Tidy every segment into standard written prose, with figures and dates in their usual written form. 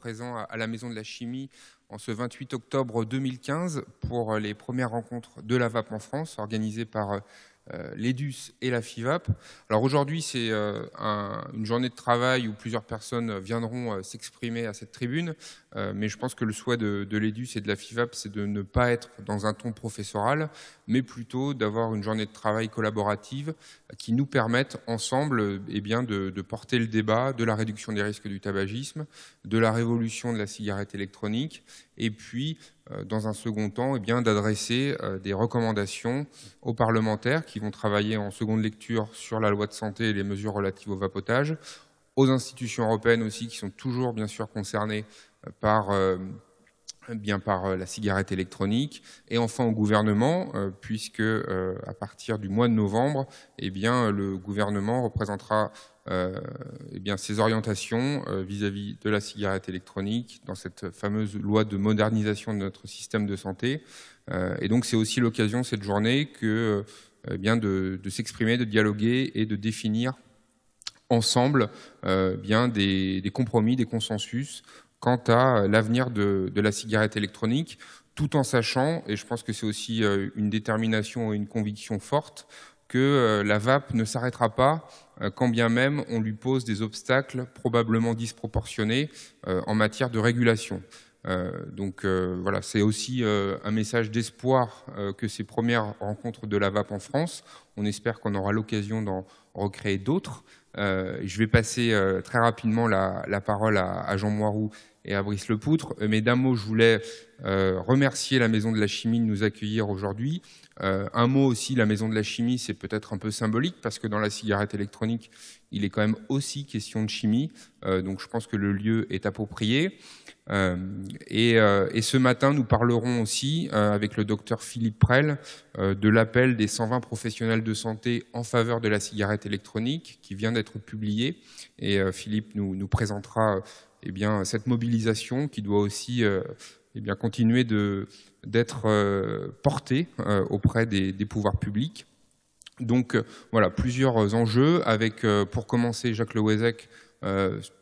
présent à la Maison de la Chimie en ce 28 octobre 2015 pour les premières rencontres de la VAP en France, organisées par l'EDUS et la FIVAP. Alors aujourd'hui, c'est une journée de travail où plusieurs personnes viendront s'exprimer à cette tribune, mais je pense que le souhait de l'EDUS et de la FIVAP, c'est de ne pas être dans un ton professoral, mais plutôt d'avoir une journée de travail collaborative qui nous permette ensemble de porter le débat de la réduction des risques du tabagisme, de la révolution de la cigarette électronique, et puis dans un second temps, d'adresser des recommandations aux parlementaires qui vont travailler en seconde lecture sur la loi de santé et les mesures relatives au vapotage, aux institutions européennes aussi qui sont toujours bien sûr concernées par la cigarette électronique, et enfin au gouvernement, puisque à partir du mois de novembre, le gouvernement représentera ses orientations vis-à-vis de la cigarette électronique dans cette fameuse loi de modernisation de notre système de santé. Et donc c'est aussi l'occasion, cette journée, de s'exprimer, de dialoguer et de définir ensemble des compromis, des consensus quant à l'avenir de la cigarette électronique, tout en sachant, et je pense que c'est aussi une détermination et une conviction forte, que la VAP ne s'arrêtera pas quand bien même on lui pose des obstacles probablement disproportionnés en matière de régulation. Voilà, c'est aussi un message d'espoir que ces premières rencontres de la VAP en France. On espère qu'on aura l'occasion d'en recréer d'autres. Je vais passer très rapidement la parole à Jean Moiroux et à Brice Lepoutre. Mais d'un mot, je voulais remercier la Maison de la Chimie de nous accueillir aujourd'hui. Un mot aussi, la Maison de la Chimie, c'est peut-être un peu symbolique parce que dans la cigarette électronique, il est quand même aussi question de chimie. Donc je pense que le lieu est approprié. Et ce matin, nous parlerons aussi avec le docteur Philippe Prel de l'appel des 120 professionnels de santé en faveur de la cigarette électronique qui vient d'être publié. Et Philippe nous présentera cette mobilisation qui doit aussi continuer d'être portée auprès des pouvoirs publics. Donc voilà, plusieurs enjeux avec, pour commencer, Jacques Le Wezek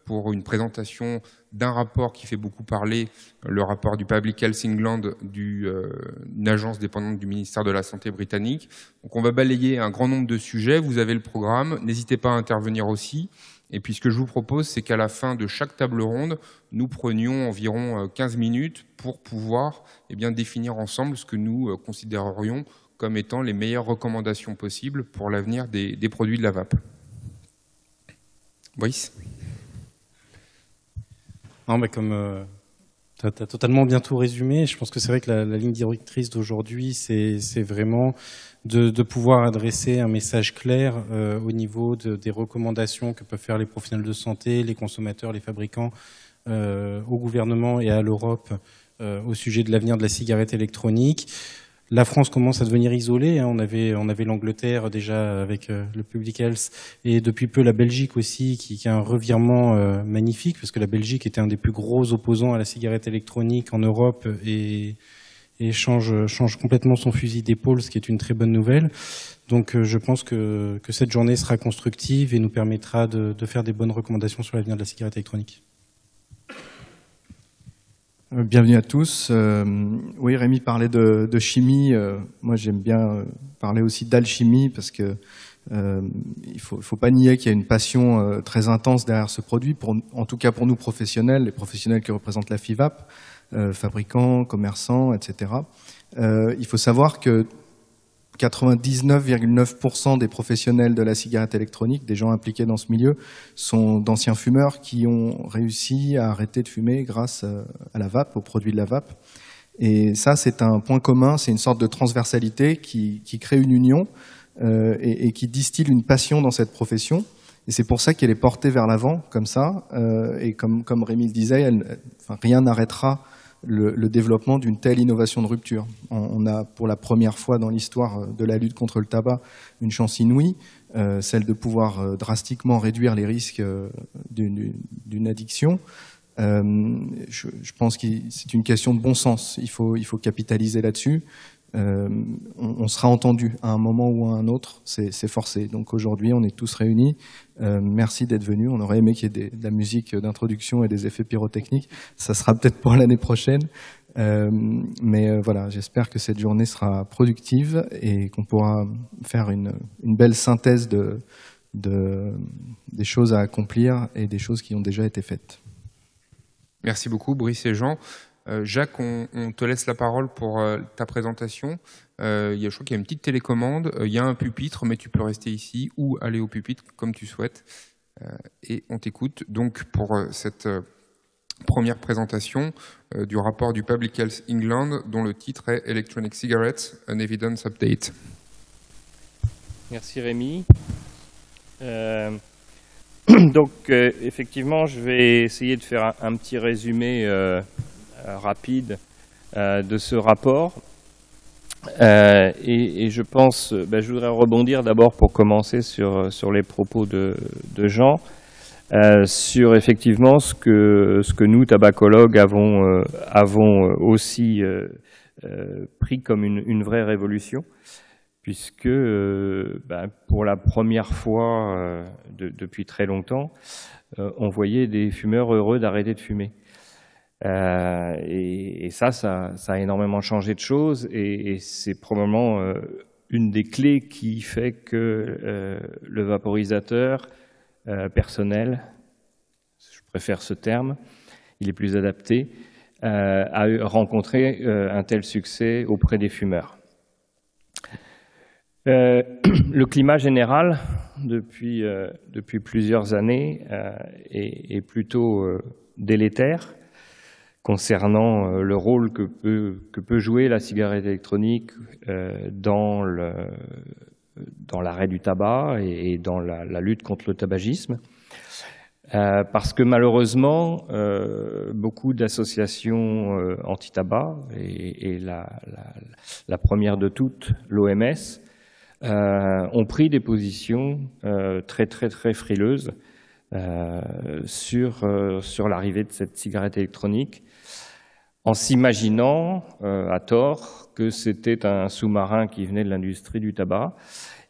pour une présentation d'un rapport qui fait beaucoup parler, le rapport du Public Health England, une agence dépendante du ministère de la Santé britannique. Donc on va balayer un grand nombre de sujets, vous avez le programme, n'hésitez pas à intervenir aussi. Et puis ce que je vous propose, c'est qu'à la fin de chaque table ronde, nous prenions environ 15 minutes pour pouvoir définir ensemble ce que nous considérerions comme étant les meilleures recommandations possibles pour l'avenir des produits de la VAP. Brice ? Non, mais comme tu as totalement bien tout résumé, je pense que c'est vrai que la ligne directrice d'aujourd'hui, c'est vraiment de pouvoir adresser un message clair au niveau des recommandations que peuvent faire les professionnels de santé, les consommateurs, les fabricants, au gouvernement et à l'Europe au sujet de l'avenir de la cigarette électronique. La France commence à devenir isolée. On avait l'Angleterre déjà avec le Public Health et depuis peu la Belgique aussi qui a un revirement magnifique parce que la Belgique était un des plus gros opposants à la cigarette électronique en Europe et change complètement son fusil d'épaule, ce qui est une très bonne nouvelle. Donc je pense que cette journée sera constructive et nous permettra de faire des bonnes recommandations sur l'avenir de la cigarette électronique. Bienvenue à tous. Oui, Rémi parlait de chimie. Moi, j'aime bien parler aussi d'alchimie parce que il faut pas nier qu'il y a une passion très intense derrière ce produit. En tout cas, pour nous professionnels, les professionnels qui représentent la FIVAP, fabricants, commerçants, etc. Il faut savoir que 99,9% des professionnels de la cigarette électronique, des gens impliqués dans ce milieu, sont d'anciens fumeurs qui ont réussi à arrêter de fumer grâce à la VAP, aux produits de la VAP. Et ça, c'est un point commun, c'est une sorte de transversalité qui crée une union et qui distille une passion dans cette profession. Et c'est pour ça qu'elle est portée vers l'avant, comme ça. Et comme Rémi le disait, rien n'arrêtera le développement d'une telle innovation de rupture. On a pour la première fois dans l'histoire de la lutte contre le tabac une chance inouïe, celle de pouvoir drastiquement réduire les risques d'une addiction. Je pense que c'est une question de bon sens. Il faut capitaliser là-dessus. on sera entendu à un moment ou à un autre, c'est forcé. Donc aujourd'hui, on est tous réunis. Merci d'être venus. On aurait aimé qu'il y ait de la musique d'introduction et des effets pyrotechniques. Ça sera peut-être pour l'année prochaine. Mais voilà, j'espère que cette journée sera productive et qu'on pourra faire une belle synthèse des choses à accomplir et des choses qui ont déjà été faites. Merci beaucoup, Brice et Jean. Jacques, on te laisse la parole pour ta présentation. Je crois qu'il y a une petite télécommande, il y a un pupitre, mais tu peux rester ici ou aller au pupitre comme tu souhaites. Et on t'écoute donc pour cette première présentation du rapport du Public Health England, dont le titre est Electronic Cigarettes, an Evidence Update. Merci Rémi. Donc effectivement, je vais essayer de faire un petit résumé rapide de ce rapport. Et je pense, je voudrais rebondir d'abord pour commencer sur les propos de Jean, sur effectivement ce que nous, tabacologues, avons aussi pris comme une vraie révolution, puisque pour la première fois depuis très longtemps, on voyait des fumeurs heureux d'arrêter de fumer. Et ça a énormément changé de choses, et c'est probablement une des clés qui fait que le vaporisateur personnel, je préfère ce terme, il est plus adapté, a rencontré un tel succès auprès des fumeurs. Le climat général, depuis plusieurs années, est plutôt délétère concernant le rôle que peut jouer la cigarette électronique dans l'arrêt du tabac et dans la lutte contre le tabagisme. Parce que malheureusement, beaucoup d'associations anti-tabac, et la première de toutes, l'OMS, ont pris des positions très frileuses sur l'arrivée de cette cigarette électronique, en s'imaginant, à tort, que c'était un sous-marin qui venait de l'industrie du tabac,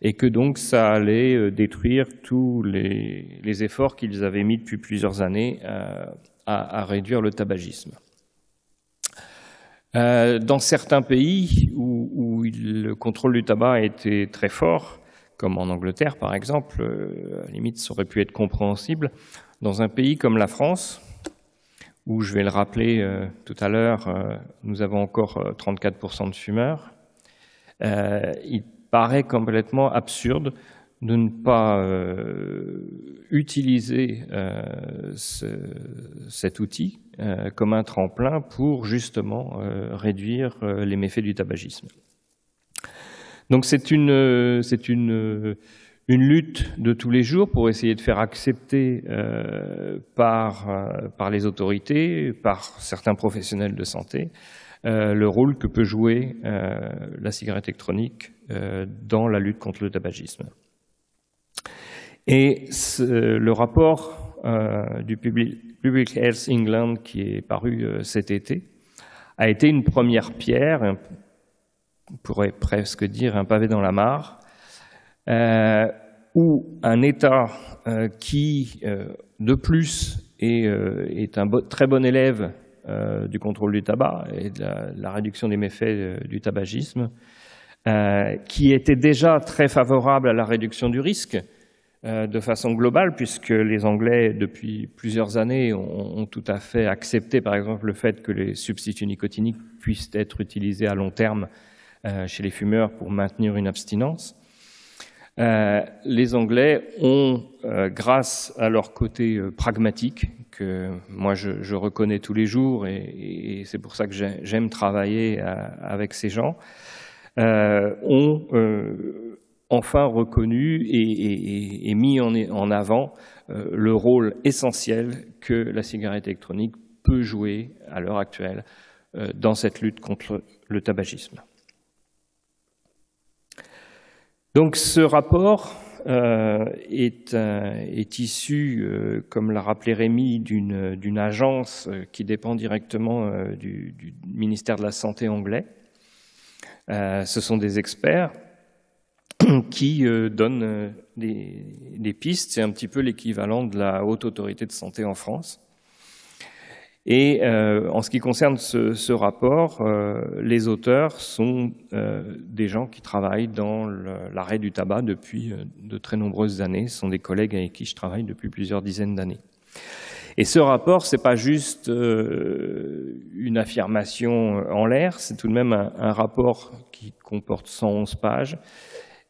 et que donc ça allait détruire tous les efforts qu'ils avaient mis depuis plusieurs années à réduire le tabagisme. Dans certains pays où le contrôle du tabac a été très fort, comme en Angleterre par exemple, à la limite ça aurait pu être compréhensible, dans un pays comme la France, où je vais le rappeler tout à l'heure, nous avons encore 34% de fumeurs, il paraît complètement absurde de ne pas utiliser cet outil comme un tremplin pour justement réduire les méfaits du tabagisme. Donc c'est une lutte de tous les jours pour essayer de faire accepter par les autorités, par certains professionnels de santé, le rôle que peut jouer la cigarette électronique dans la lutte contre le tabagisme. Et le rapport du Public Health England qui est paru cet été a été une première pierre, on pourrait presque dire un pavé dans la mare, où un État qui, de plus, est un très bon élève du contrôle du tabac et de la réduction des méfaits du tabagisme, qui était déjà très favorable à la réduction du risque de façon globale, puisque les Anglais, depuis plusieurs années, ont tout à fait accepté, par exemple, le fait que les substituts nicotiniques puissent être utilisés à long terme chez les fumeurs pour maintenir une abstinence. Les Anglais ont, grâce à leur côté pragmatique, que moi je reconnais tous les jours, et c'est pour ça que j'aime travailler avec ces gens, ont enfin reconnu et mis en avant le rôle essentiel que la cigarette électronique peut jouer à l'heure actuelle dans cette lutte contre le tabagisme. Donc ce rapport est issu, comme l'a rappelé Rémi, d'une agence qui dépend directement du ministère de la Santé anglais, Ce sont des experts qui donnent des pistes. C'est un petit peu l'équivalent de la Haute Autorité de Santé en France. Et en ce qui concerne ce rapport, les auteurs sont des gens qui travaillent dans l'arrêt du tabac depuis de très nombreuses années. Ce sont des collègues avec qui je travaille depuis plusieurs dizaines d'années. Et ce rapport, c'est pas juste une affirmation en l'air, c'est tout de même un rapport qui comporte 111 pages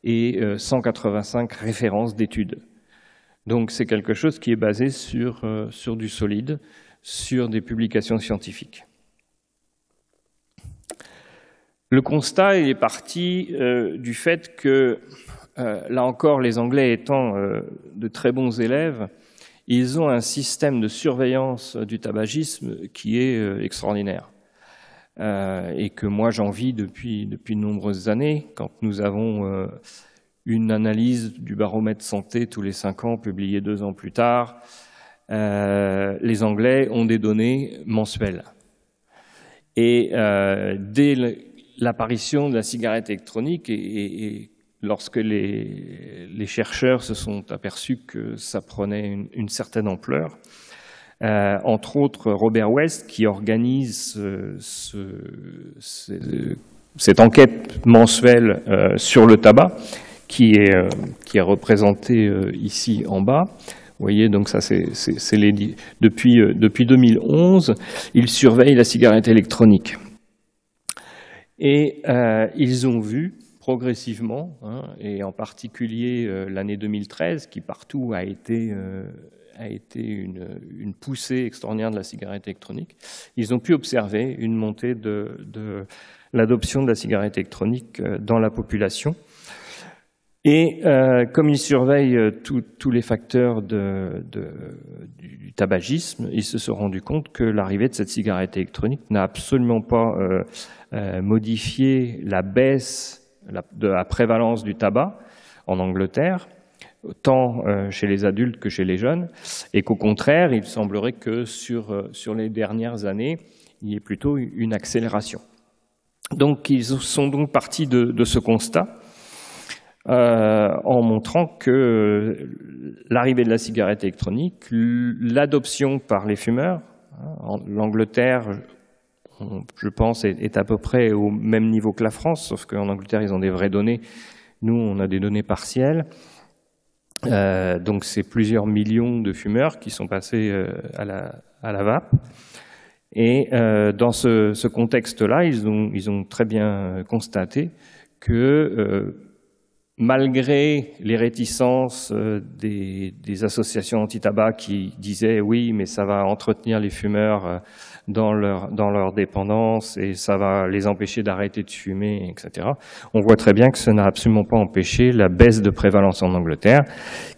et 185 références d'études. Donc c'est quelque chose qui est basé sur du solide, sur des publications scientifiques. Le constat est parti du fait que, là encore, les Anglais étant de très bons élèves, ils ont un système de surveillance du tabagisme qui est extraordinaire et que moi j'envie depuis de nombreuses années. Quand nous avons une analyse du baromètre santé tous les 5 ans, publiée 2 ans plus tard, les Anglais ont des données mensuelles. Et dès l'apparition de la cigarette électronique et lorsque les chercheurs se sont aperçus que ça prenait une certaine ampleur, entre autres Robert West, qui organise cette enquête mensuelle sur le tabac, qui est représentée ici en bas. Vous voyez, donc ça, depuis 2011, ils surveillent la cigarette électronique. Et ils ont vu progressivement, et en particulier l'année 2013, qui partout a été une poussée extraordinaire de la cigarette électronique, ils ont pu observer une montée de l'adoption de la cigarette électronique dans la population. Et comme ils surveillent tous les facteurs du tabagisme, ils se sont rendus compte que l'arrivée de cette cigarette électronique n'a absolument pas modifié la baisse de la prévalence du tabac en Angleterre, tant chez les adultes que chez les jeunes, et qu'au contraire, il semblerait que sur les dernières années, il y ait plutôt une accélération. Donc ils sont donc partis de ce constat, en montrant que l'arrivée de la cigarette électronique, l'adoption par les fumeurs, l'Angleterre, je pense, est à peu près au même niveau que la France, sauf qu'en Angleterre, ils ont des vraies données. Nous, on a des données partielles. Donc, c'est plusieurs millions de fumeurs qui sont passés à la vape. Et dans ce contexte-là, ils ont très bien constaté que malgré les réticences des associations anti-tabac qui disaient oui, mais ça va entretenir les fumeurs dans leur dépendance et ça va les empêcher d'arrêter de fumer, etc. On voit très bien que ça n'a absolument pas empêché la baisse de prévalence en Angleterre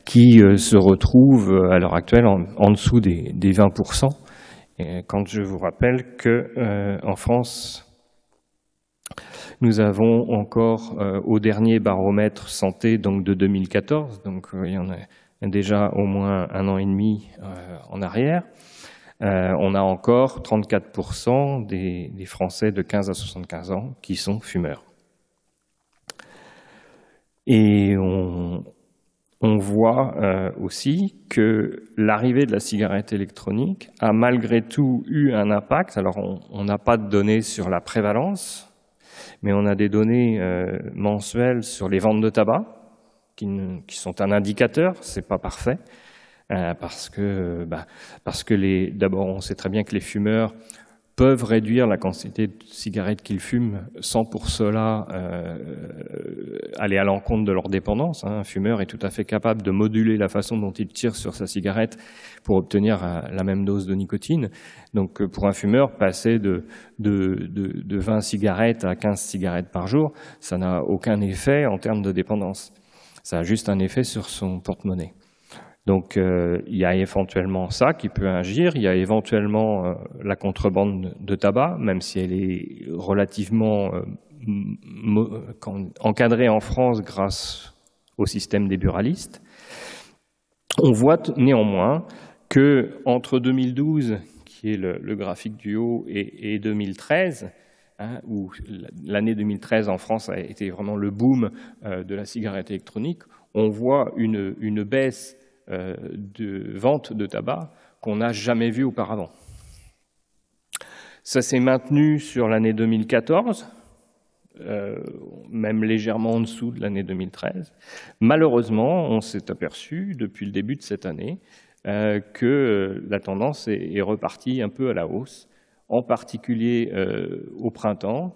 qui se retrouve à l'heure actuelle en dessous des 20%. Et quand je vous rappelle que en France, nous avons encore au dernier baromètre santé donc de 2014, donc il y en a déjà au moins 1 an et demi en arrière, on a encore 34% des Français de 15 à 75 ans qui sont fumeurs. Et on voit aussi que l'arrivée de la cigarette électronique a malgré tout eu un impact. Alors on n'a pas de données sur la prévalence, mais on a des données mensuelles sur les ventes de tabac, qui sont un indicateur, c'est pas parfait, parce que d'abord on sait très bien que les fumeurs peuvent réduire la quantité de cigarettes qu'ils fument sans pour cela aller à l'encontre de leur dépendance. Un fumeur est tout à fait capable de moduler la façon dont il tire sur sa cigarette pour obtenir la même dose de nicotine. Donc pour un fumeur, passer de 20 cigarettes à 15 cigarettes par jour, ça n'a aucun effet en termes de dépendance. Ça a juste un effet sur son porte-monnaie. Donc il y a éventuellement ça qui peut agir, il y a éventuellement la contrebande de tabac, même si elle est relativement encadrée en France grâce au système des buralistes. On voit néanmoins que entre 2012, qui est le graphique du haut, et 2013, où l'année 2013 en France a été vraiment le boom de la cigarette électronique, on voit une baisse de vente de tabac qu'on n'a jamais vue auparavant. Ça s'est maintenu sur l'année 2014, même légèrement en dessous de l'année 2013. Malheureusement, on s'est aperçu depuis le début de cette année que la tendance est repartie un peu à la hausse, en particulier au printemps,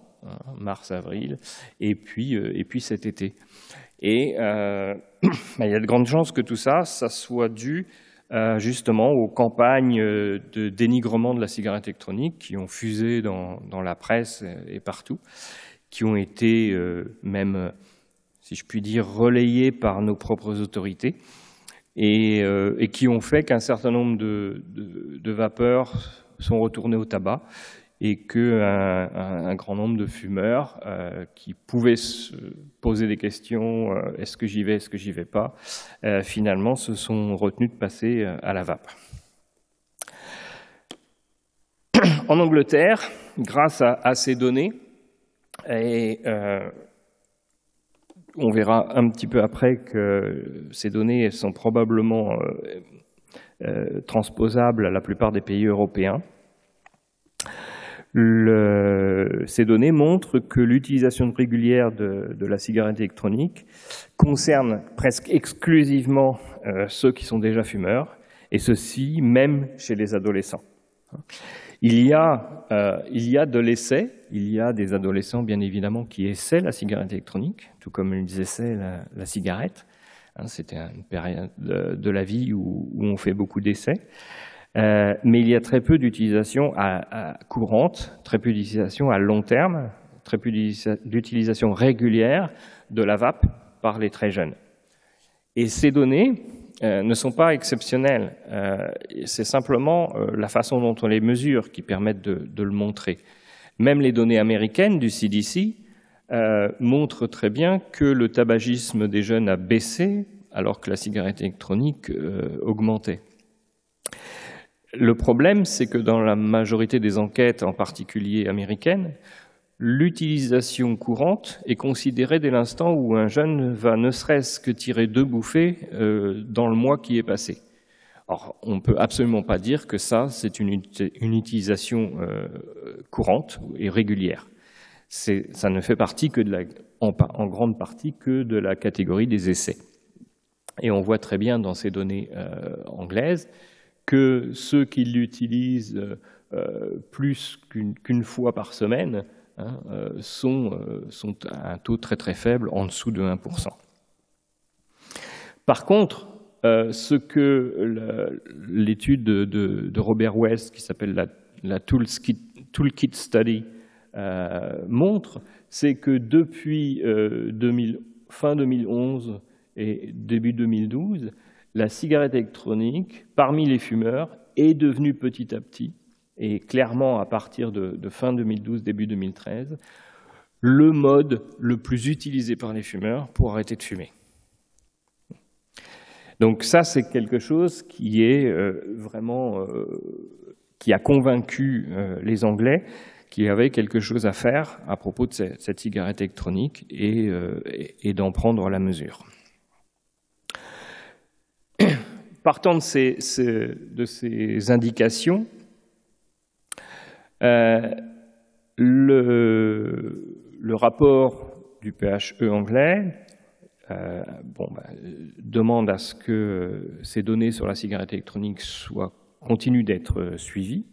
mars-avril, et puis cet été. Et il y a de grandes chances que tout ça soit dû justement aux campagnes de dénigrement de la cigarette électronique qui ont fusé dans la presse et partout, qui ont été même, si je puis dire, relayées par nos propres autorités et qui ont fait qu'un certain nombre de vapeurs sont retournés au tabac et qu'un grand nombre de fumeurs qui pouvaient se poser des questions, est-ce que j'y vais, est-ce que j'y vais pas, finalement se sont retenus de passer à la vape. En Angleterre, grâce à ces données, et on verra un petit peu après que ces données sont probablement transposables à la plupart des pays européens. Ces données montrent que l'utilisation régulière de la cigarette électronique concerne presque exclusivement ceux qui sont déjà fumeurs, et ceci même chez les adolescents. Il y a de l'essai, il y a des adolescents bien évidemment qui essaient la cigarette électronique, tout comme ils essaient la cigarette. C'était une période de la vie où on fait beaucoup d'essais. Mais il y a très peu d'utilisation courante, très peu d'utilisation à long terme, très peu d'utilisation régulière de la vape par les très jeunes. Et ces données ne sont pas exceptionnelles. C'est simplement la façon dont on les mesure qui permettent de le montrer. Même les données américaines du CDC montrent très bien que le tabagisme des jeunes a baissé alors que la cigarette électronique augmentait. Le problème, c'est que dans la majorité des enquêtes, en particulier américaines, l'utilisation courante est considérée dès l'instant où un jeune va ne serait-ce que tirer 2 bouffées dans le mois qui est passé. Or, on ne peut absolument pas dire que ça, c'est une utilisation courante et régulière. Ça ne fait partie que en grande partie que de la catégorie des essais. Et on voit très bien dans ces données anglaises que ceux qui l'utilisent plus qu'une fois par semaine sont à un taux très très faible, en dessous de 1%. Par contre, ce que l'étude de Robert West, qui s'appelle la Toolkit Study, montre, c'est que depuis fin 2011 et début 2012, la cigarette électronique, parmi les fumeurs, est devenue petit à petit, et clairement à partir de fin 2012, début 2013, le mode le plus utilisé par les fumeurs pour arrêter de fumer. Donc ça, c'est quelque chose qui est vraiment, qui a convaincu les Anglais qu'il y avait quelque chose à faire à propos de cette cigarette électronique et d'en prendre la mesure. Partant de ces indications, le rapport du PHE anglais demande à ce que ces données sur la cigarette électronique continuent d'être suivies,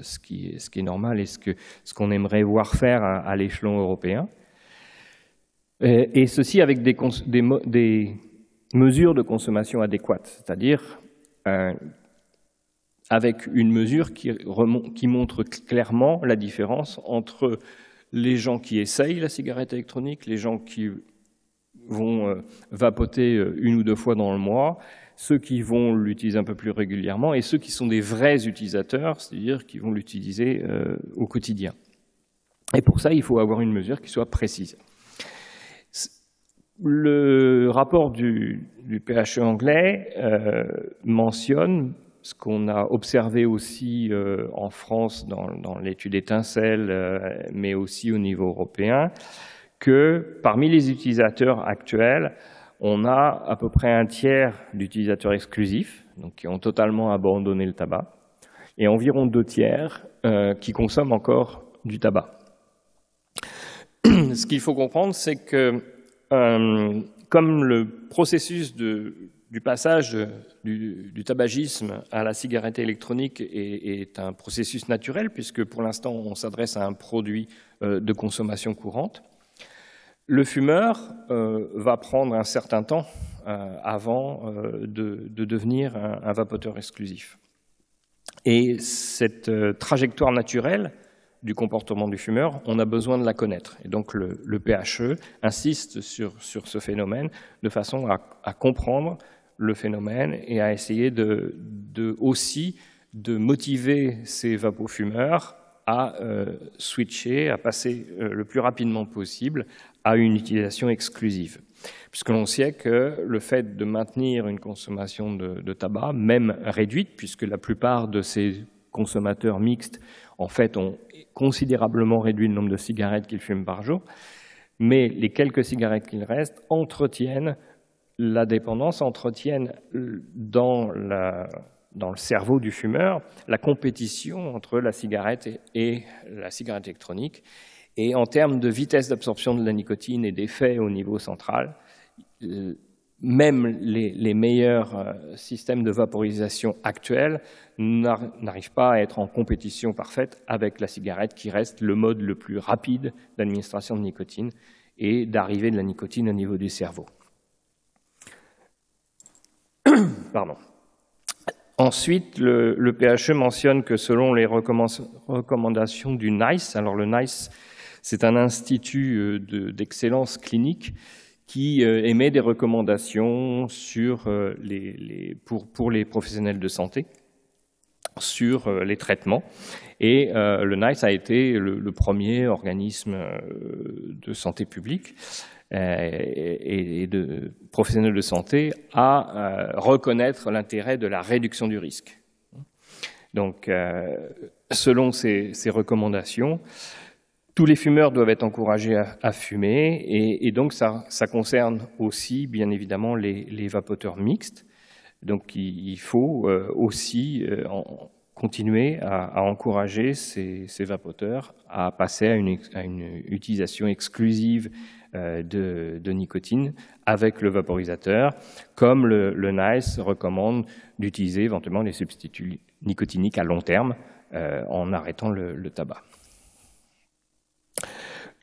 ce qui est normal et ce qu'on aimerait voir faire à l'échelon européen, et ceci avec des mesures de consommation adéquates, c'est-à-dire avec une mesure qui montre clairement la différence entre les gens qui essayent la cigarette électronique, les gens qui vont vapoter 1 ou 2 fois dans le mois, ceux qui vont l'utiliser un peu plus régulièrement et ceux qui sont des vrais utilisateurs, c'est-à-dire qui vont l'utiliser au quotidien. Et pour ça, il faut avoir une mesure qui soit précise. Le rapport du PHE anglais mentionne ce qu'on a observé aussi en France dans l'étude Étincelle, mais aussi au niveau européen, que parmi les utilisateurs actuels, on a à peu près un tiers d'utilisateurs exclusifs, donc qui ont totalement abandonné le tabac, et environ 2 tiers qui consomment encore du tabac. Ce qu'il faut comprendre, c'est que comme le processus du passage du tabagisme à la cigarette électronique est un processus naturel, puisque pour l'instant on s'adresse à un produit de consommation courante, le fumeur va prendre un certain temps avant de devenir un vapoteur exclusif. Et cette trajectoire naturelle du comportement du fumeur, on a besoin de la connaître. Et donc le PHE insiste sur ce phénomène de façon à comprendre le phénomène et à essayer aussi de motiver ces vapofumeurs à switcher, à passer le plus rapidement possible à une utilisation exclusive. Puisque l'on sait que le fait de maintenir une consommation de tabac, même réduite, puisque la plupart de ces consommateurs mixtes, en fait, ont considérablement réduit le nombre de cigarettes qu'ils fument par jour, mais les quelques cigarettes qu'il reste entretiennent la dépendance, entretiennent dans le cerveau du fumeur la compétition entre la cigarette et la cigarette électronique. Et en termes de vitesse d'absorption de la nicotine et d'effet au niveau central, même les meilleurs systèmes de vaporisation actuels n'arrivent pas à être en compétition parfaite avec la cigarette, qui reste le mode le plus rapide d'administration de nicotine et d'arrivée de la nicotine au niveau du cerveau. Pardon. Ensuite, le PHE mentionne que selon les recommandations du NICE, alors le NICE, c'est un institut d'excellence clinique qui émet des recommandations pour les professionnels de santé sur les traitements. Et le NICE a été le premier organisme de santé publique et de professionnels de santé à reconnaître l'intérêt de la réduction du risque. Donc, selon ces recommandations, tous les fumeurs doivent être encouragés à fumer, et donc ça concerne aussi, bien évidemment, les vapoteurs mixtes. Donc il faut aussi continuer à encourager ces vapoteurs à passer à une utilisation exclusive de nicotine avec le vaporisateur, comme le NICE recommande d'utiliser éventuellement les substituts nicotiniques à long terme en arrêtant le tabac.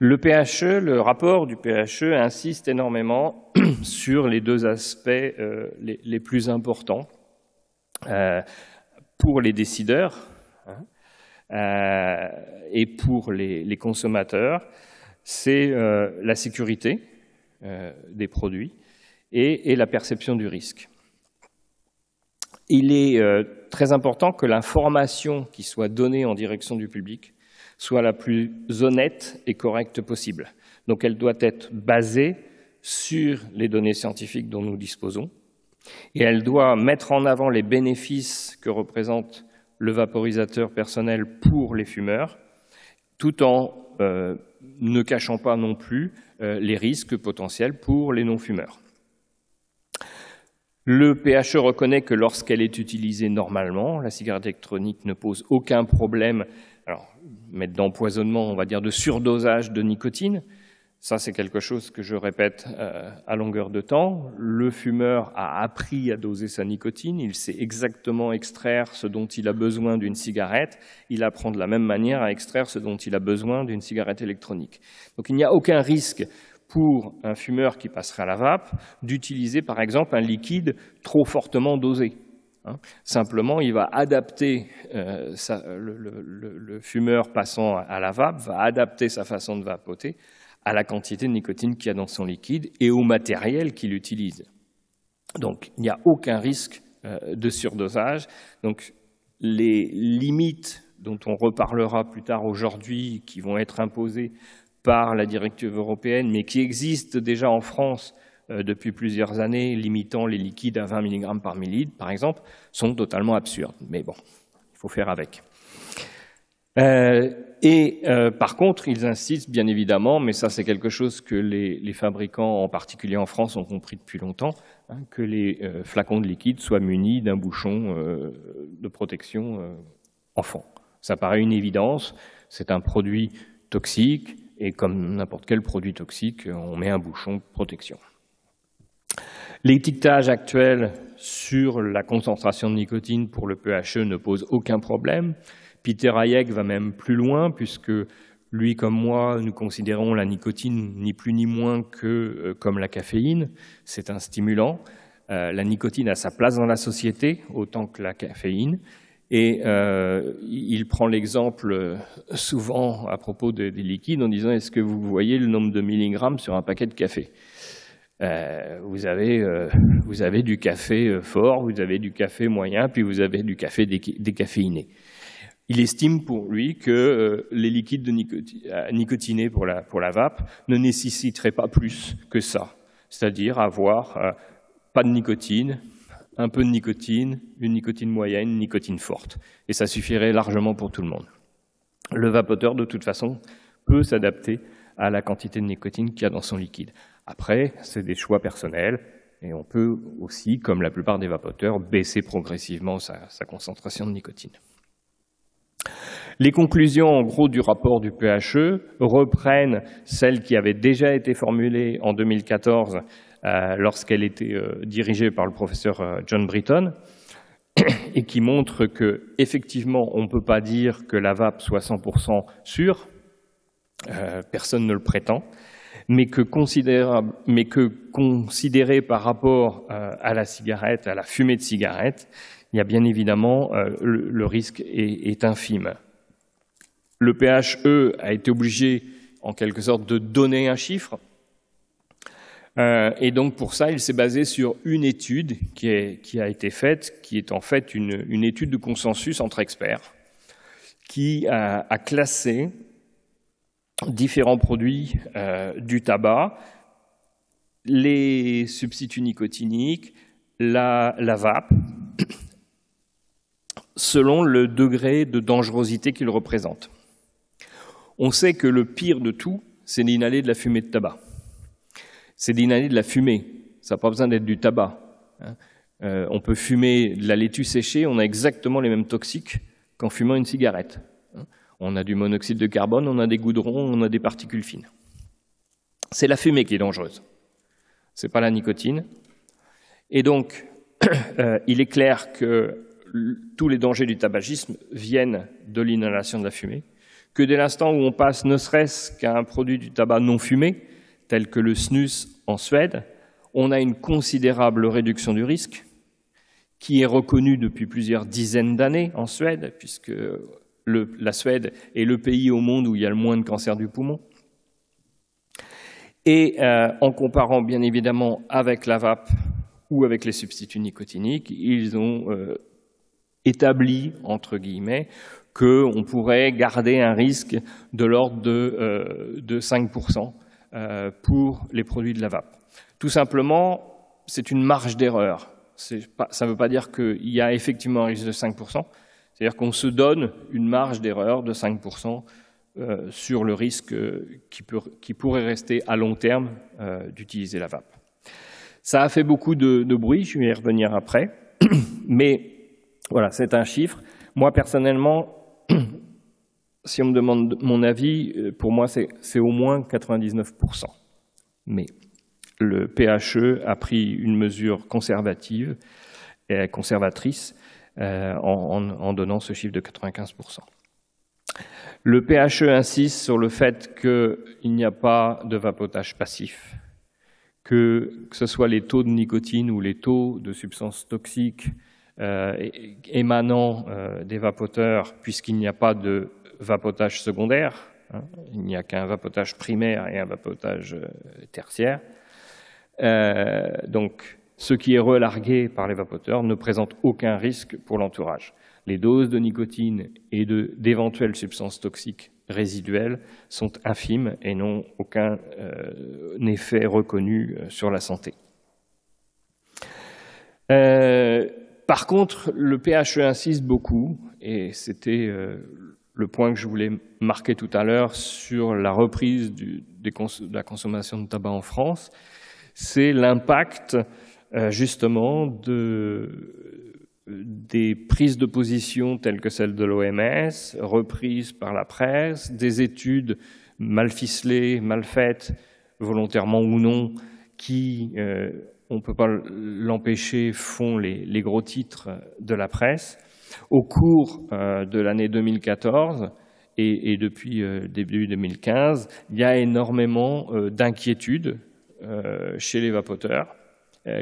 Le rapport du PHE insiste énormément sur les 2 aspects les plus importants pour les décideurs et pour les consommateurs. C'est la sécurité des produits et la perception du risque. Il est très important que l'information qui soit donnée en direction du public soit la plus honnête et correcte possible. Donc elle doit être basée sur les données scientifiques dont nous disposons, et elle doit mettre en avant les bénéfices que représente le vaporisateur personnel pour les fumeurs, tout en ne cachant pas non plus les risques potentiels pour les non-fumeurs. Le PHE reconnaît que lorsqu'elle est utilisée normalement, la cigarette électronique ne pose aucun problème, alors mettre d'empoisonnement, on va dire de surdosage de nicotine. Ça, c'est quelque chose que je répète à longueur de temps. Le fumeur a appris à doser sa nicotine, il sait exactement extraire ce dont il a besoin d'une cigarette, il apprend de la même manière à extraire ce dont il a besoin d'une cigarette électronique. Donc il n'y a aucun risque pour un fumeur qui passerait à la vape d'utiliser par exemple un liquide trop fortement dosé. Simplement, il va adapter, le fumeur passant à la vape va adapter sa façon de vapoter à la quantité de nicotine qu'il y a dans son liquide et au matériel qu'il utilise. Donc, il n'y a aucun risque de surdosage. Donc, les limites dont on reparlera plus tard aujourd'hui, qui vont être imposées par la directive européenne, mais qui existent déjà en France depuis plusieurs années, limitant les liquides à 20 mg par millilitre, par exemple, sont totalement absurdes. Mais bon, il faut faire avec. Par contre, ils insistent bien évidemment, mais ça c'est quelque chose que les fabricants, en particulier en France, ont compris depuis longtemps, hein, que les flacons de liquide soient munis d'un bouchon de protection en fond. Ça paraît une évidence, c'est un produit toxique, et comme n'importe quel produit toxique, on met un bouchon de protection. L'étiquetage actuel sur la concentration de nicotine pour le PHE ne pose aucun problème. Peter Hayek va même plus loin, puisque lui comme moi, nous considérons la nicotine ni plus ni moins que comme la caféine. C'est un stimulant. La nicotine a sa place dans la société, autant que la caféine. Et il prend l'exemple souvent à propos des liquides en disant « Est-ce que vous voyez le nombre de milligrammes sur un paquet de café ?» Vous avez du café fort, vous avez du café moyen, puis vous avez du café décaféiné. Il estime pour lui que les liquides nicotinés pour la vape ne nécessiteraient pas plus que ça, c'est-à-dire avoir pas de nicotine, un peu de nicotine, une nicotine moyenne, une nicotine forte. Et ça suffirait largement pour tout le monde. Le vapoteur, de toute façon, peut s'adapter à la quantité de nicotine qu'il y a dans son liquide. Après, c'est des choix personnels et on peut aussi, comme la plupart des vapoteurs, baisser progressivement sa concentration de nicotine. Les conclusions, en gros, du rapport du PHE reprennent celles qui avaient déjà été formulées en 2014 lorsqu'elle était dirigée par le professeur John Britton et qui montrent qu'effectivement, on ne peut pas dire que la vape soit 100% sûre, personne ne le prétend, mais que considéré par rapport à la cigarette, à la fumée de cigarette, il y a bien évidemment, le risque est infime. Le PHE a été obligé, en quelque sorte, de donner un chiffre. Et donc, pour ça, il s'est basé sur une étude qui a été faite, qui est en fait une étude de consensus entre experts, qui a classé différents produits du tabac, les substituts nicotiniques, la vape, selon le degré de dangerosité qu'ils représentent. On sait que le pire de tout, c'est d'inhaler de la fumée de tabac. C'est d'inhaler de la fumée. Ça n'a pas besoin d'être du tabac. On peut fumer de la laitue séchée, on a exactement les mêmes toxiques qu'en fumant une cigarette. On a du monoxyde de carbone, on a des goudrons, on a des particules fines. C'est la fumée qui est dangereuse. Ce n'est pas la nicotine. Et donc, il est clair que tous les dangers du tabagisme viennent de l'inhalation de la fumée, que dès l'instant où on passe ne serait-ce qu'à un produit du tabac non fumé, tel que le snus en Suède, on a une considérable réduction du risque, qui est reconnue depuis plusieurs dizaines d'années en Suède, puisque la Suède est le pays au monde où il y a le moins de cancer du poumon. Et en comparant bien évidemment avec la vape ou avec les substituts nicotiniques, ils ont établi, entre guillemets, qu'on pourrait garder un risque de l'ordre de 5% pour les produits de la vape. Tout simplement, c'est une marge d'erreur. Ça ne veut pas dire qu'il y a effectivement un risque de 5%, c'est-à-dire qu'on se donne une marge d'erreur de 5% sur le risque qui pourrait rester à long terme d'utiliser la vape. Ça a fait beaucoup de bruit, je vais y revenir après, mais voilà, c'est un chiffre. Moi, personnellement, si on me demande mon avis, pour moi, c'est au moins 99%. Mais le PHE a pris une mesure conservatrice en donnant ce chiffre de 95%. Le PHE insiste sur le fait qu'il n'y a pas de vapotage passif, que ce soit les taux de nicotine ou les taux de substances toxiques émanant des vapoteurs, puisqu'il n'y a pas de vapotage secondaire, il n'y a qu'un vapotage primaire et un vapotage tertiaire. Donc, ce qui est relargué par les vapoteurs ne présente aucun risque pour l'entourage. Les doses de nicotine et d'éventuelles substances toxiques résiduels sont infimes et n'ont aucun effet reconnu sur la santé. Par contre, le PHE insiste beaucoup, et c'était le point que je voulais marquer tout à l'heure sur la reprise de la consommation de tabac en France, c'est l'impact justement des prises de position telles que celles de l'OMS, reprises par la presse, des études mal ficelées, mal faites, volontairement ou non, qui, on ne peut pas l'empêcher, font les gros titres de la presse. Au cours de l'année 2014 et depuis début 2015, il y a énormément d'inquiétude chez les vapoteurs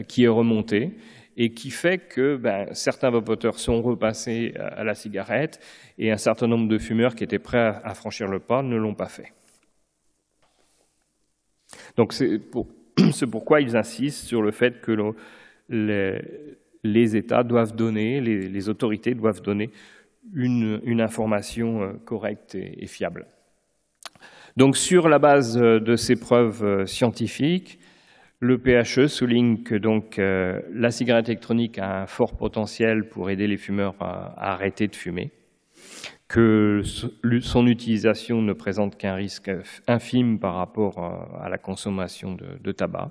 qui est remontée et qui fait que certains vapoteurs sont repassés à la cigarette et un certain nombre de fumeurs qui étaient prêts à franchir le pas ne l'ont pas fait. Donc c'est pourquoi ils insistent sur le fait que les États doivent donner, les autorités doivent donner une information correcte et fiable. Donc sur la base de ces preuves scientifiques, le PHE souligne que donc, la cigarette électronique a un fort potentiel pour aider les fumeurs à arrêter de fumer, que son utilisation ne présente qu'un risque infime par rapport à la consommation de tabac,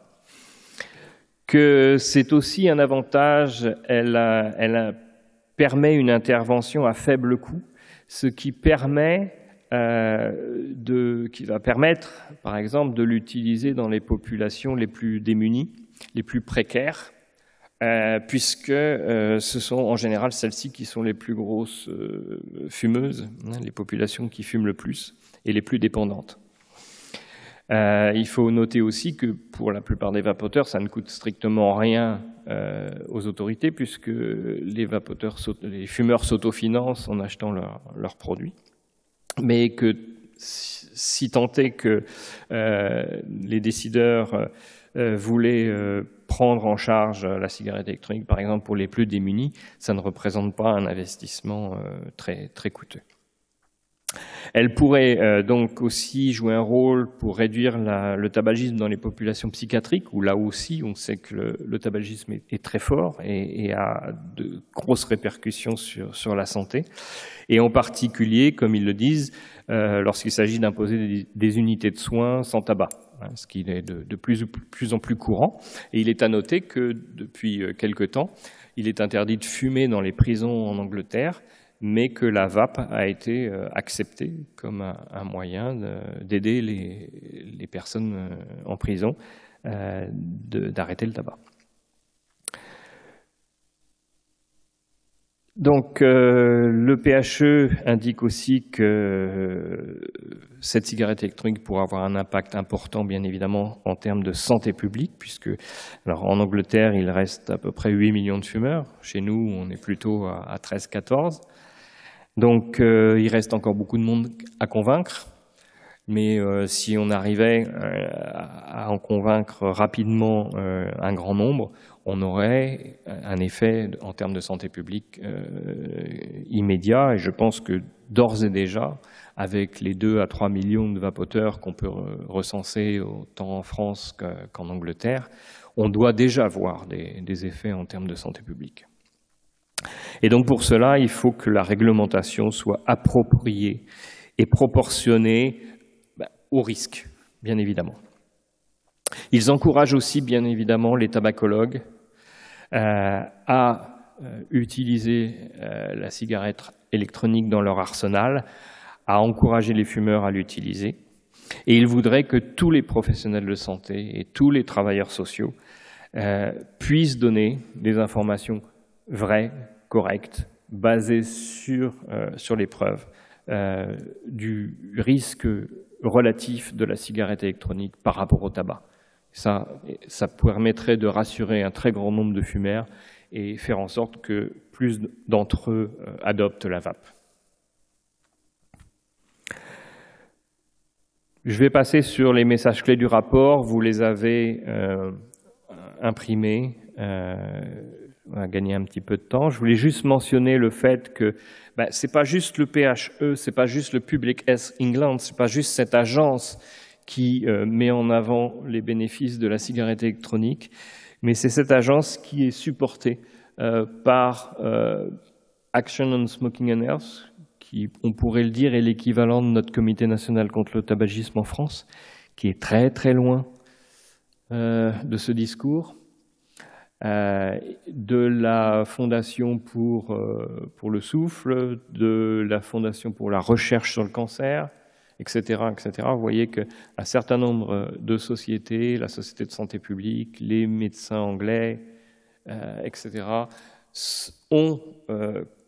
que c'est aussi un avantage, elle permet une intervention à faible coût, ce qui va permettre, par exemple, de l'utiliser dans les populations les plus démunies, les plus précaires, puisque ce sont en général celles-ci qui sont les plus grosses fumeuses, les populations qui fument le plus et les plus dépendantes. Il faut noter aussi que pour la plupart des vapoteurs, ça ne coûte strictement rien aux autorités, puisque les fumeurs s'autofinancent en achetant leurs produits. Mais que si tant est que les décideurs voulaient prendre en charge la cigarette électronique, par exemple pour les plus démunis, ça ne représente pas un investissement très, très coûteux. Elle pourrait donc aussi jouer un rôle pour réduire le tabagisme dans les populations psychiatriques, où là aussi on sait que le tabagisme est très fort et a de grosses répercussions sur la santé. Et en particulier, comme ils le disent, lorsqu'il s'agit d'imposer des unités de soins sans tabac, ce qui est de plus en plus courant. Et il est à noter que depuis quelque temps, il est interdit de fumer dans les prisons en Angleterre, mais que la vape a été acceptée comme un moyen d'aider les personnes en prison d'arrêter le tabac. Donc le PHE indique aussi que cette cigarette électronique pourra avoir un impact important, bien évidemment, en termes de santé publique, puisque alors, en Angleterre, il reste à peu près 8 millions de fumeurs. Chez nous, on est plutôt à 13-14. Donc il reste encore beaucoup de monde à convaincre, mais si on arrivait à en convaincre rapidement un grand nombre, on aurait un effet en termes de santé publique immédiat. Et je pense que d'ores et déjà, avec les 2 à 3 millions de vapoteurs qu'on peut recenser autant en France qu'en Angleterre, on doit déjà voir des effets en termes de santé publique. Et donc pour cela, il faut que la réglementation soit appropriée et proportionnée au risque, bien évidemment. Ils encouragent aussi, bien évidemment, les tabacologues à utiliser la cigarette électronique dans leur arsenal, à encourager les fumeurs à l'utiliser. Et ils voudraient que tous les professionnels de santé et tous les travailleurs sociaux puissent donner des informations vraies, correctes, basées sur les preuves du risque relatif de la cigarette électronique par rapport au tabac. Ça permettrait de rassurer un très grand nombre de fumeurs et faire en sorte que plus d'entre eux adoptent la vape. Je vais passer sur les messages clés du rapport. Vous les avez imprimés. On va gagner un petit peu de temps. Je voulais juste mentionner le fait que c'est pas juste le PHE, c'est pas juste le Public Health England, c'est pas juste cette agence qui met en avant les bénéfices de la cigarette électronique, mais c'est cette agence qui est supportée par Action on Smoking and Health, qui, on pourrait le dire, est l'équivalent de notre Comité national contre le tabagisme en France, qui est très très loin de ce discours. De la Fondation pour le souffle, de la Fondation pour la recherche sur le cancer, etc., etc. Vous voyez qu'un certain nombre de sociétés, la Société de santé publique, les médecins anglais, etc., ont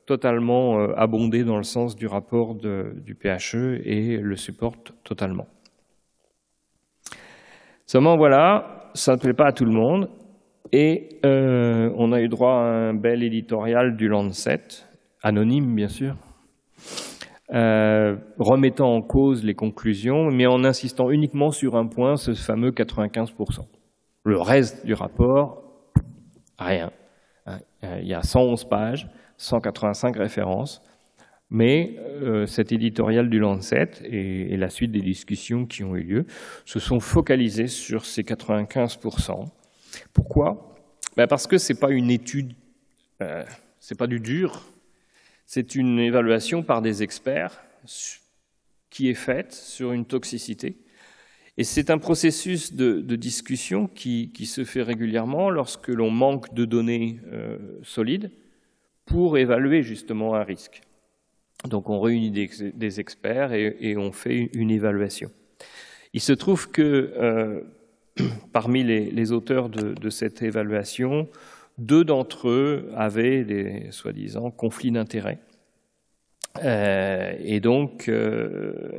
totalement abondé dans le sens du rapport du PHE et le supportent totalement. Seulement, voilà, ça ne plaît pas à tout le monde. Et on a eu droit à un bel éditorial du Lancet, anonyme bien sûr, remettant en cause les conclusions, mais en insistant uniquement sur un point, ce fameux 95%. Le reste du rapport, rien. Il y a 111 pages, 185 références, mais cet éditorial du Lancet et la suite des discussions qui ont eu lieu se sont focalisés sur ces 95%. Pourquoi? Parce que c'est pas une étude, c'est pas du dur, c'est une évaluation par des experts qui est faite sur une toxicité. Et c'est un processus de discussion qui se fait régulièrement lorsque l'on manque de données solides pour évaluer justement un risque. Donc on réunit des experts et on fait une évaluation. Il se trouve que parmi les auteurs de cette évaluation, 2 d'entre eux avaient des soi-disant conflits d'intérêts. Et donc, le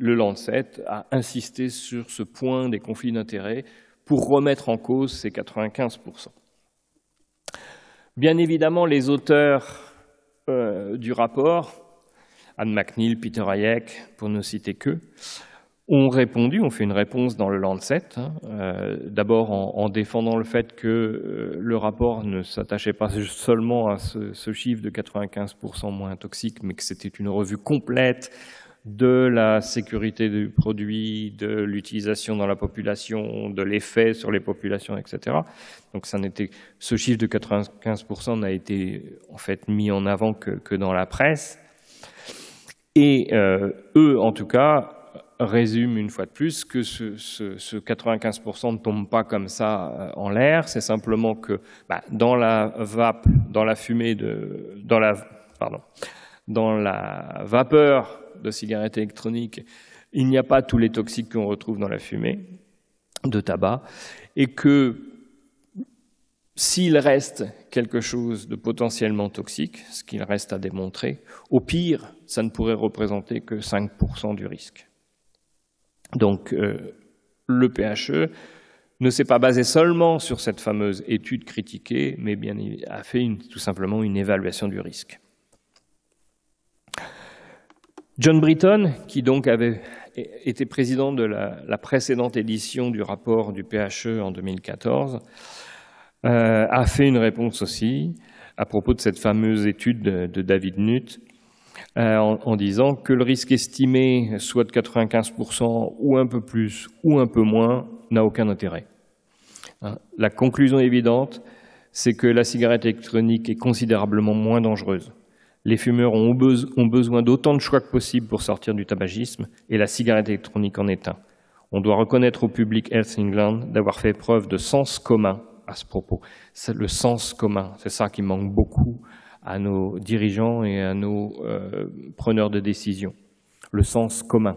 Lancet a insisté sur ce point des conflits d'intérêts pour remettre en cause ces 95%. Bien évidemment, les auteurs du rapport, Anne McNeil, Peter Hayek, pour ne citer qu'eux, ont répondu, ont fait une réponse dans le Lancet, d'abord en défendant le fait que le rapport ne s'attachait pas seulement à ce chiffre de 95% moins toxique, mais que c'était une revue complète de la sécurité du produit, de l'utilisation dans la population, de l'effet sur les populations, etc. Donc ce chiffre de 95% n'a été en fait mis en avant que dans la presse. Et eux, en tout cas, résume une fois de plus que ce 95% ne tombe pas comme ça en l'air, c'est simplement que dans la vape, dans la fumée dans la vapeur de cigarettes électroniques, il n'y a pas tous les toxiques qu'on retrouve dans la fumée de tabac, et que s'il reste quelque chose de potentiellement toxique, ce qu'il reste à démontrer, au pire, ça ne pourrait représenter que 5% du risque. Donc, le PHE ne s'est pas basé seulement sur cette fameuse étude critiquée, mais bien a fait tout simplement une évaluation du risque. John Britton, qui donc avait été président de la précédente édition du rapport du PHE en 2014, a fait une réponse aussi à propos de cette fameuse étude de David Nutt, en disant que le risque estimé soit de 95% ou un peu plus ou un peu moins n'a aucun intérêt. La conclusion évidente, c'est que la cigarette électronique est considérablement moins dangereuse. Les fumeurs ont besoin d'autant de choix que possible pour sortir du tabagisme et la cigarette électronique en est un. On doit reconnaître au Public Health England d'avoir fait preuve de sens commun à ce propos. Le sens commun, c'est ça qui manque beaucoup à nos dirigeants et à nos preneurs de décision. Le sens commun.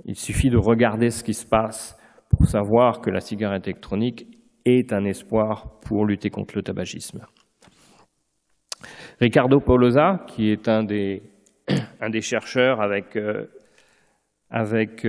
Il suffit de regarder ce qui se passe pour savoir que la cigarette électronique est un espoir pour lutter contre le tabagisme. Riccardo Polosa, qui est un des chercheurs avec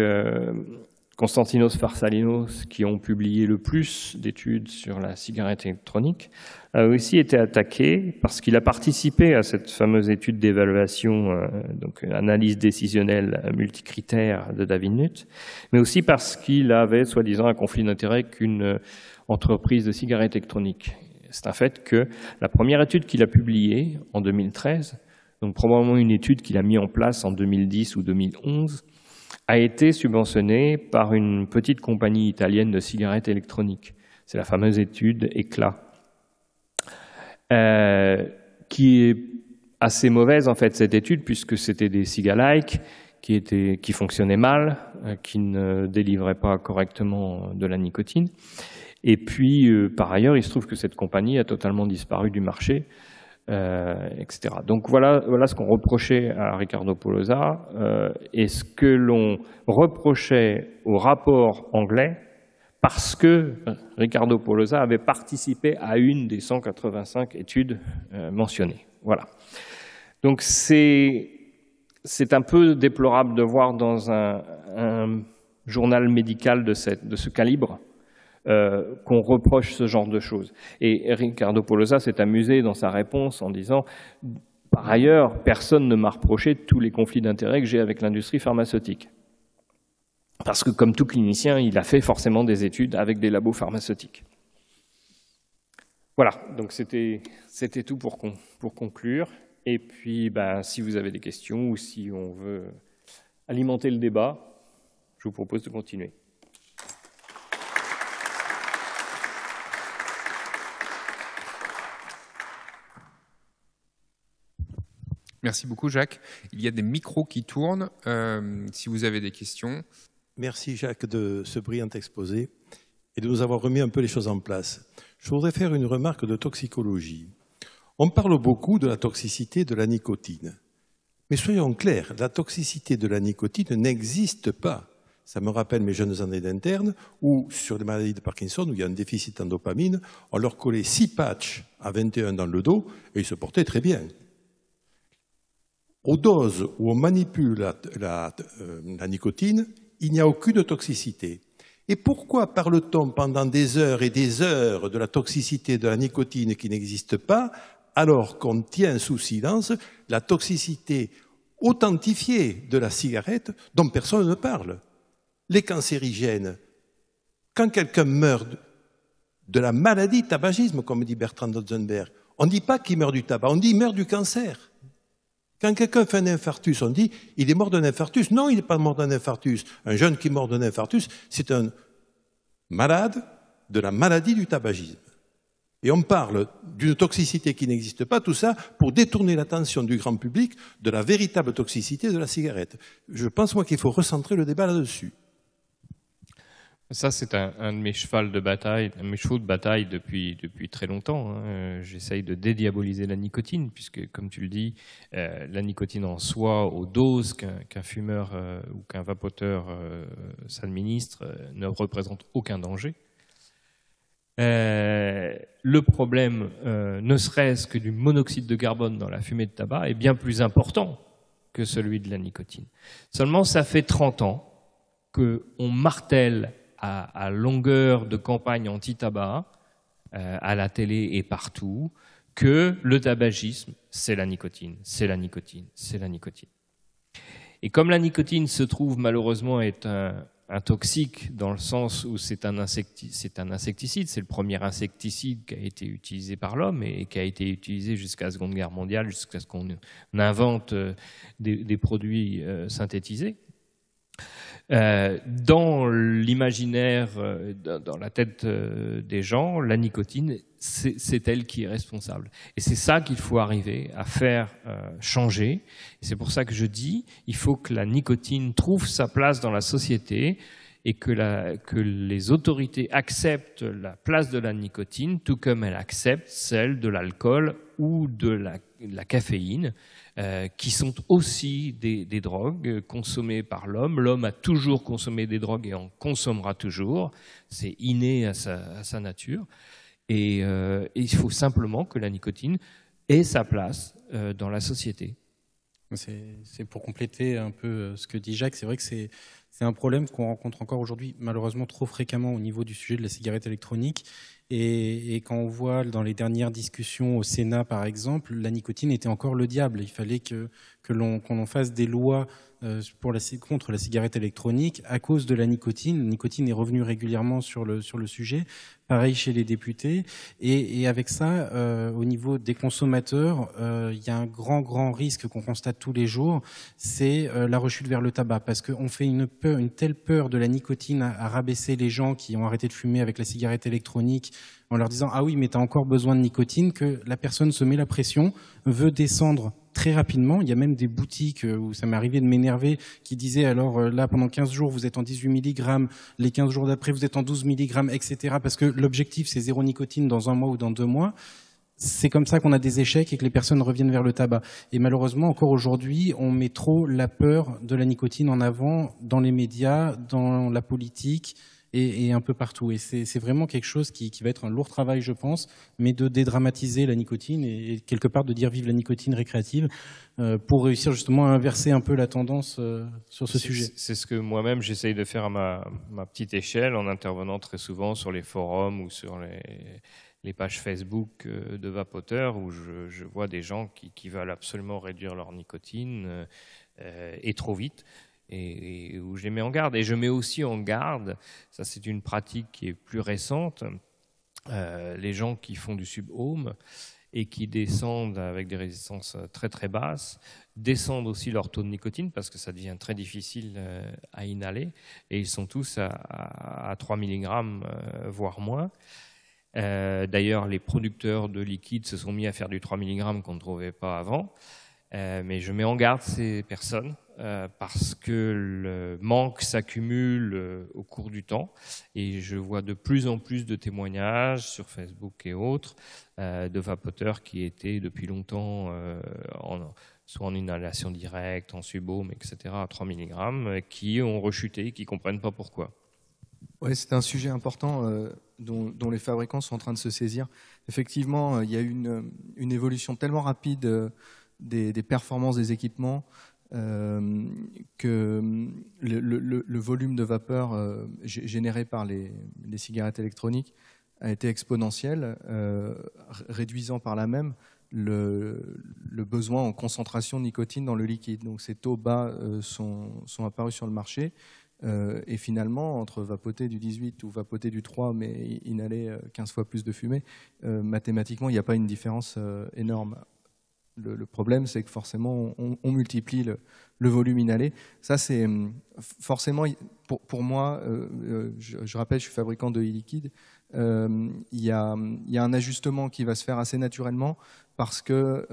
Konstantinos Farsalinos, qui ont publié le plus d'études sur la cigarette électronique, a aussi été attaqué parce qu'il a participé à cette fameuse étude d'évaluation, donc analyse décisionnelle multicritère de David Nutt, mais aussi parce qu'il avait soi-disant un conflit d'intérêt avec une entreprise de cigarettes électroniques. c'est un fait que la première étude qu'il a publiée en 2013, donc probablement une étude qu'il a mise en place en 2010 ou 2011, a été subventionnée par une petite compagnie italienne de cigarettes électroniques. C'est la fameuse étude ECLA, qui est assez mauvaise en fait cette étude, puisque c'était des cigalikes qui fonctionnaient mal, qui ne délivraient pas correctement de la nicotine. Et puis, par ailleurs, il se trouve que cette compagnie a totalement disparu du marché, etc. Donc voilà ce qu'on reprochait à Riccardo Polosa et ce que l'on reprochait au rapport anglais, parce que Riccardo Polosa avait participé à une des 185 études mentionnées. Voilà. Donc c'est un peu déplorable de voir dans un journal médical de ce calibre qu'on reproche ce genre de choses. Et Riccardo Polosa s'est amusé dans sa réponse en disant « Par ailleurs, personne ne m'a reproché tous les conflits d'intérêts que j'ai avec l'industrie pharmaceutique. » Parce que comme tout clinicien, il a fait forcément des études avec des labos pharmaceutiques. Voilà, donc c'était tout pour conclure. Et puis, si vous avez des questions ou si on veut alimenter le débat, je vous propose de continuer. Merci beaucoup, Jacques. Il y a des micros qui tournent. Si vous avez des questions. Merci, Jacques, de ce brillant exposé et de nous avoir remis un peu les choses en place. Je voudrais faire une remarque de toxicologie. On parle beaucoup de la toxicité de la nicotine. Mais soyons clairs, la toxicité de la nicotine n'existe pas. Ça me rappelle mes jeunes années d'interne où, sur les maladies de Parkinson, où il y a un déficit en dopamine, on leur collait 6 patchs à 21 dans le dos et ils se portaient très bien. Aux doses où on manipule la nicotine, il n'y a aucune toxicité. Et pourquoi parle-t-on pendant des heures et des heures de la toxicité de la nicotine qui n'existe pas, alors qu'on tient sous silence la toxicité authentifiée de la cigarette dont personne ne parle? Les cancérigènes, quand quelqu'un meurt de la maladie tabagisme, comme dit Bertrand Dotzenberg, on ne dit pas qu'il meurt du tabac, on dit qu'il meurt du cancer. Quand quelqu'un fait un infarctus, on dit « il est mort d'un infarctus ». Non, il n'est pas mort d'un infarctus. Un jeune qui est mort d'un infarctus, c'est un malade de la maladie du tabagisme. Et on parle d'une toxicité qui n'existe pas, tout ça pour détourner l'attention du grand public de la véritable toxicité de la cigarette. Je pense, moi, qu'il faut recentrer le débat là-dessus. Ça, c'est un de mes chevaux de bataille, depuis très longtemps. Hein. J'essaye de dédiaboliser la nicotine, puisque, comme tu le dis, la nicotine en soi, aux doses qu'un fumeur ou qu'un vapoteur s'administre, ne représente aucun danger. Le problème, ne serait-ce que du monoxyde de carbone dans la fumée de tabac, est bien plus important que celui de la nicotine. Seulement, ça fait 30 ans qu'on martèle à longueur de campagne anti-tabac, à la télé et partout, que le tabagisme, c'est la nicotine, c'est la nicotine, c'est la nicotine. Et comme la nicotine se trouve malheureusement être un toxique dans le sens où c'est un insecticide, c'est le premier insecticide qui a été utilisé par l'homme et qui a été utilisé jusqu'à la Seconde Guerre mondiale, jusqu'à ce qu'on invente des produits synthétisés. Dans l'imaginaire, dans la tête des gens, la nicotine, c'est elle qui est responsable. Et c'est ça qu'il faut arriver à faire changer. Et c'est pour ça que je dis, il faut que la nicotine trouve sa place dans la société et que les autorités acceptent la place de la nicotine, tout comme elles acceptent celle de l'alcool ou de la caféine, qui sont aussi des drogues consommées par l'homme. L'homme a toujours consommé des drogues et en consommera toujours. C'est inné à sa nature. Et il faut simplement que la nicotine ait sa place dans la société. C'est pour compléter un peu ce que dit Jacques, c'est vrai que c'est C'est un problème qu'on rencontre encore aujourd'hui, malheureusement trop fréquemment au niveau du sujet de la cigarette électronique. Et quand on voit dans les dernières discussions au Sénat, par exemple, la nicotine était encore le diable. Il fallait qu'on fasse des lois contre la cigarette électronique à cause de la nicotine. La nicotine est revenue régulièrement sur le sujet. Pareil chez les députés. Et avec ça, au niveau des consommateurs, il y a un grand risque qu'on constate tous les jours, c'est la rechute vers le tabac. Parce qu'on fait une telle peur de la nicotine à rabaisser les gens qui ont arrêté de fumer avec la cigarette électronique en leur disant « Ah oui, mais tu as encore besoin de nicotine », que la personne se met la pression, veut descendre très rapidement. Il y a même des boutiques où ça m'est arrivé de m'énerver qui disaient alors là pendant 15 jours vous êtes en 18 mg, les 15 jours d'après vous êtes en 12 mg, etc. Parce que l'objectif c'est 0 nicotine dans 1 mois ou dans 2 mois. C'est comme ça qu'on a des échecs et que les personnes reviennent vers le tabac. Et malheureusement, encore aujourd'hui, on met trop la peur de la nicotine en avant dans les médias, dans la politique et un peu partout. Et c'est vraiment quelque chose qui va être un lourd travail, je pense, mais de dédramatiser la nicotine et quelque part de dire vive la nicotine récréative pour réussir justement à inverser un peu la tendance sur ce sujet. C'est ce que moi-même j'essaye de faire à ma petite échelle en intervenant très souvent sur les forums ou sur les pages Facebook de vapoteurs où je vois des gens qui veulent absolument réduire leur nicotine et trop vite. Et où je les mets en garde. Et je mets aussi en garde, ça c'est une pratique qui est plus récente, les gens qui font du sub-home et qui descendent avec des résistances très très basses, descendent aussi leur taux de nicotine parce que ça devient très difficile à inhaler et ils sont tous à 3 mg, voire moins. D'ailleurs, les producteurs de liquide se sont mis à faire du 3 mg qu'on ne trouvait pas avant. Mais je mets en garde ces personnes parce que le manque s'accumule au cours du temps et je vois de plus en plus de témoignages sur Facebook et autres de vapoteurs qui étaient depuis longtemps soit en inhalation directe, en sub-home, etc. à 3 mg qui ont rechuté, qui ne comprennent pas pourquoi. Oui, c'est un sujet important dont les fabricants sont en train de se saisir. Effectivement, il y a eu une évolution tellement rapide des performances des équipements que le volume de vapeur généré par les cigarettes électroniques a été exponentiel, réduisant par là même le besoin en concentration de nicotine dans le liquide. Donc ces taux bas sont apparus sur le marché et finalement, entre vapoter du 18 ou vapoter du 3 mais inhaler 15 fois plus de fumée, mathématiquement il n'y a pas une différence énorme. Le problème, c'est que forcément, on multiplie le volume inhalé. Ça, c'est forcément, pour moi, je rappelle, je suis fabricant de e-liquide, il y a un ajustement qui va se faire assez naturellement parce que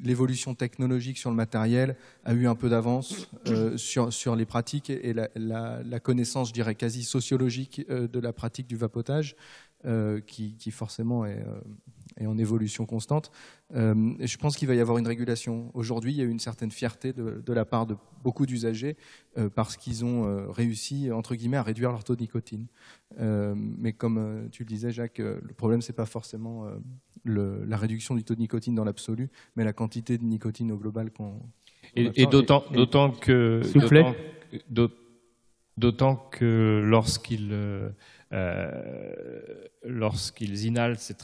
l'évolution technologique sur le matériel a eu un peu d'avance sur les pratiques et la connaissance, je dirais, quasi sociologique de la pratique du vapotage qui forcément est en évolution constante. Et je pense qu'il va y avoir une régulation. Aujourd'hui, il y a eu une certaine fierté de la part de beaucoup d'usagers parce qu'ils ont réussi, entre guillemets, à réduire leur taux de nicotine. Mais comme tu le disais, Jacques, le problème, c'est pas forcément la réduction du taux de nicotine dans l'absolu, mais la quantité de nicotine au global qu'on... Et d'autant que... S'il vous plaît. D'autant que lorsqu'ils inhalent ces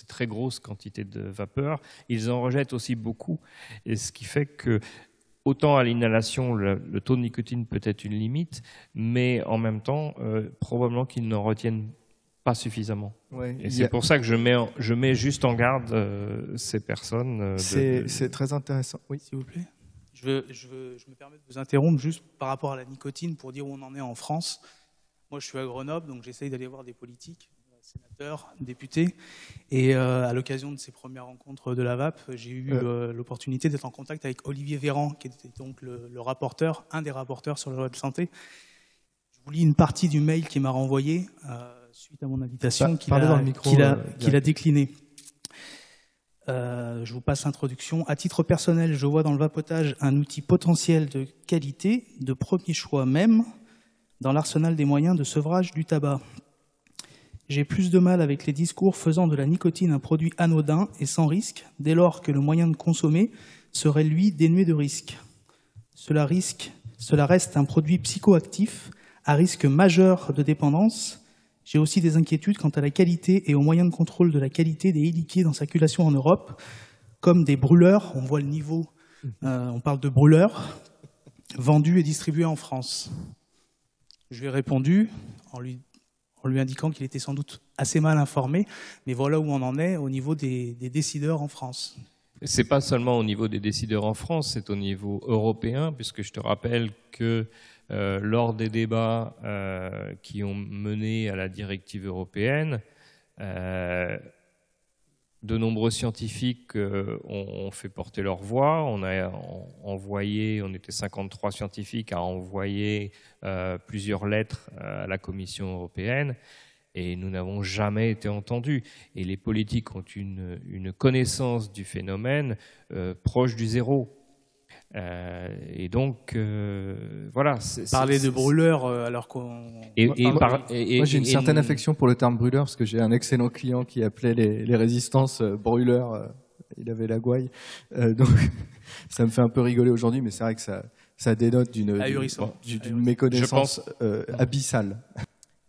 très grosses quantités de vapeur, ils en rejettent aussi beaucoup. Et ce qui fait que, autant à l'inhalation, le taux de nicotine peut être une limite, mais en même temps, probablement qu'ils n'en retiennent pas suffisamment. Ouais, et c'est pour ça que je mets juste en garde ces personnes. C'est très intéressant. Oui, s'il vous plaît. Je me permets de vous interrompre juste par rapport à la nicotine pour dire où on en est en France. Moi, je suis à Grenoble, donc j'essaye d'aller voir des politiques, sénateurs, députés. Et à l'occasion de ces premières rencontres de la VAP, j'ai eu l'opportunité d'être en contact avec Olivier Véran, qui était donc le rapporteur, un des rapporteurs sur la loi de santé. Je vous lis une partie du mail qu'il m'a renvoyé suite à mon invitation, qu'il a décliné. Je vous passe l'introduction. À titre personnel, je vois dans le vapotage un outil potentiel de qualité, de premier choix même, dans l'arsenal des moyens de sevrage du tabac. J'ai plus de mal avec les discours faisant de la nicotine un produit anodin et sans risque, dès lors que le moyen de consommer serait, lui, dénué de risque. Cela risque cela reste un produit psychoactif à risque majeur de dépendance. J'ai aussi des inquiétudes quant à la qualité et aux moyens de contrôle de la qualité des e-liquides en circulation en Europe, comme des brûleurs, on voit le niveau, on parle de brûleurs, vendus et distribués en France. Je lui ai répondu en lui indiquant qu'il était sans doute assez mal informé, mais voilà où on en est au niveau des décideurs en France. C'est pas seulement au niveau des décideurs en France, c'est au niveau européen, puisque je te rappelle que lors des débats qui ont mené à la directive européenne, de nombreux scientifiques ont fait porter leur voix. On était 53 scientifiques à envoyer plusieurs lettres à la Commission européenne. Et nous n'avons jamais été entendus. Et les politiques ont une connaissance du phénomène proche du zéro. Et donc, voilà. Parler de brûleurs alors qu'on... Moi, j'ai une certaine affection pour le terme brûleur, parce que j'ai un excellent client qui appelait les résistances brûleurs. Il avait la gouaille. Donc, ça me fait un peu rigoler aujourd'hui, mais c'est vrai que ça dénote d'une méconnaissance abyssale.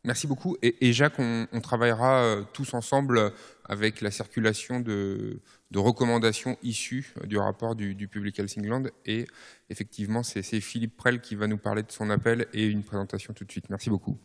Merci beaucoup. Et Jacques, on travaillera tous ensemble avec la circulation de recommandations issues du rapport du Public Health England. Et effectivement, c'est Philippe Prel qui va nous parler de son appel et une présentation tout de suite. Merci beaucoup.